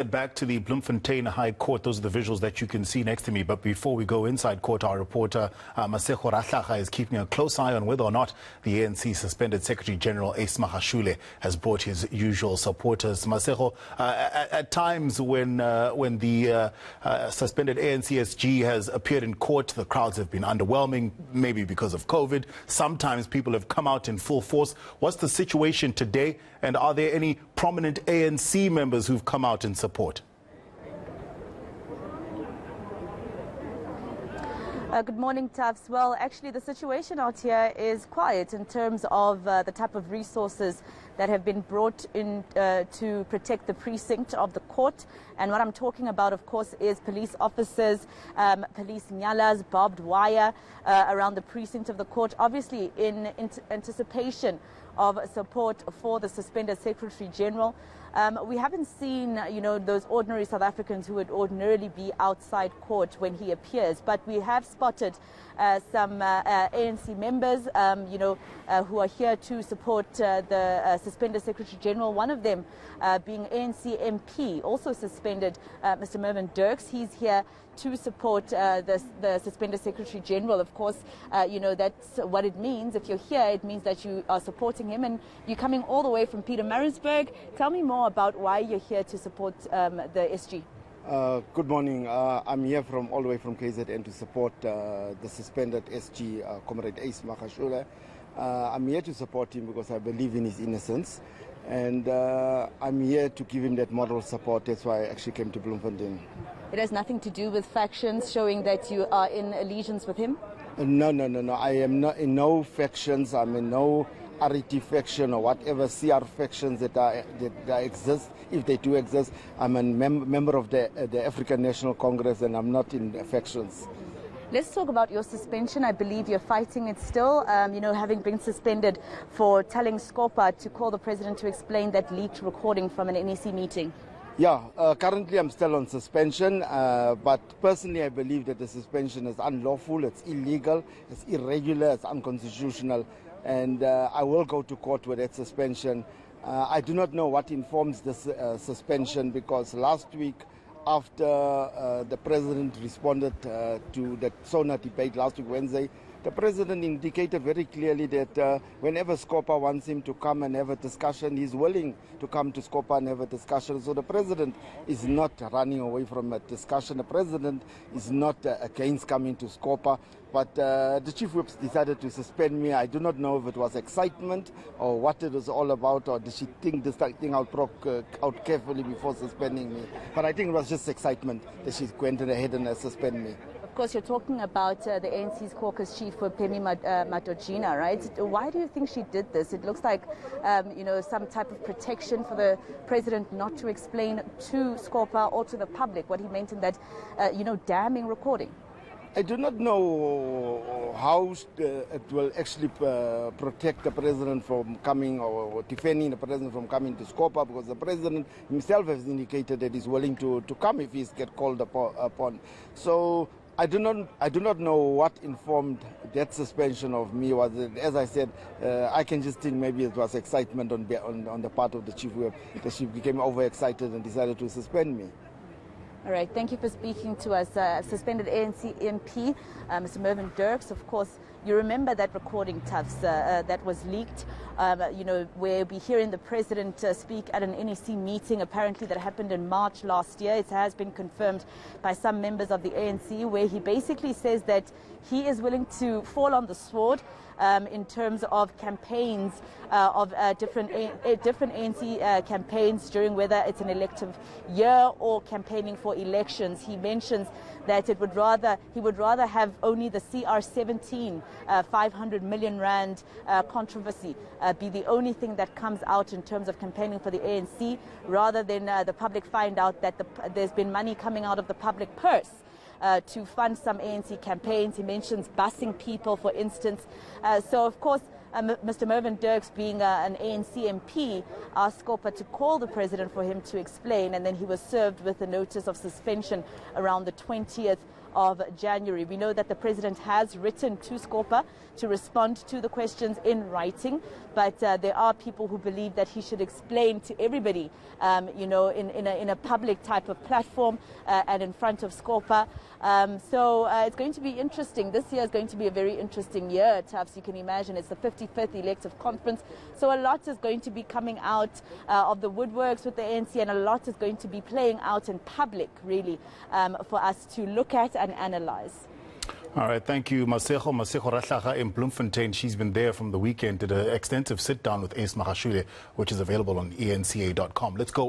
Back to the Bloemfontein High Court. Those are the visuals that you can see next to me. But before we go inside court, our reporter Masego Rahlaga is keeping a close eye on whether or not the ANC suspended Secretary General Magashule has brought his usual supporters. Masego, at times when the suspended ANC SG has appeared in court, the crowds have been underwhelming, maybe because of COVID. Sometimes people have come out in full force. What's the situation today? And are there any prominent ANC members who've come out in support? Good morning, Tufts. Well, actually, the situation out here is quiet in terms of the type of resources that have been brought in to protect the precinct of the court. And what I'm talking about, of course, is police officers, police nyalas, barbed wire around the precinct of the court, obviously in anticipation of support for the suspended Secretary General. We haven't seen, those ordinary South Africans who would ordinarily be outside court when he appears, but we have spotted some ANC members, who are here to support the suspended Secretary General. One of them being ANC MP, also suspended, Mr. Mervyn Dirks. He's here to support the suspended Secretary General. Of course, that's what it means. If you're here, it means that you are supporting him, and you're coming all the way from Pietermaritzburg. Tell me more about why you're here to support the SG. Good morning. I'm here all the way from KZN to support the suspended SG, Comrade Magashule. I'm here to support him because I believe in his innocence, and I'm here to give him that moral support. That's why I actually came to Bloemfontein. It has nothing to do with factions showing that you are in allegiance with him? No. I am not in no factions. I'm in no RET faction or whatever CR factions that exist, if they do exist. I'm a member of the African National Congress, and I'm not in factions. Let's talk about your suspension. I believe you're fighting it still, having been suspended for telling Scopa to call the president to explain that leaked recording from an NEC meeting. Yeah, currently I'm still on suspension, but personally I believe that the suspension is unlawful, it's illegal, it's irregular, it's unconstitutional, and I will go to court with that suspension. I do not know what informs this suspension, because last week, after the president responded to the SONA debate last week, Wednesday, the president indicated very clearly that whenever Scopa wants him to come and have a discussion, he's willing to come to Scopa and have a discussion. So the president is not running away from a discussion. The president is not against coming to Scopa. But the chief whip decided to suspend me. I do not know if it was excitement or what it was all about, or did she think this thing out carefully before suspending me. But I think it was just excitement that she went ahead and suspended me. Of course, you're talking about the ANC's caucus chief, Pemi Madojina, right? Why do you think she did this? It looks like, some type of protection for the president not to explain to Scopa or to the public what he meant in that, damning recording. I do not know how it will actually protect the president from coming, or defending the president from coming to Scopa, because the president himself has indicated that he's willing to come if he's get called upon. So I do not know what informed that suspension of me. Was it, as I said, I can just think maybe it was excitement on the part of the chief whip, that she became overexcited and decided to suspend me. All right, thank you for speaking to us. Suspended ANC MP, Mr. Mervyn Dirks. Of course, you remember that recording, Tufts, that was leaked, where we hearing the president speak at an NEC meeting, apparently that happened in March last year. It has been confirmed by some members of the ANC, where he basically says that he is willing to fall on the sword in terms of campaigns of different ANC campaigns during whether it's an elective year or campaigning for elections. He mentions that he would rather have only the CR17 500 million rand controversy be the only thing that comes out in terms of campaigning for the ANC, rather than the public find out that there's been money coming out of the public purse to fund some ANC campaigns. He mentions busing people, for instance. So, of course, Mr. Mervyn Dirks, being an ANC MP, asked Scopa to call the president for him to explain, and then he was served with a notice of suspension around the 20th of January. We know that the president has written to Scopa to respond to the questions in writing, but there are people who believe that he should explain to everybody, in a public type of platform and in front of Scopa. So it's going to be interesting. This year is going to be a very interesting year, Tufts. You can imagine it's the 55th elective conference. So a lot is going to be coming out of the woodworks with the ANC, and a lot is going to be playing out in public, really, for us to look at and analyze. All right, thank you, Masego Rahlaga in Bloemfontein. She's been there from the weekend, did an extensive sit-down with Magashule, which is available on eNCA.com. Let's go.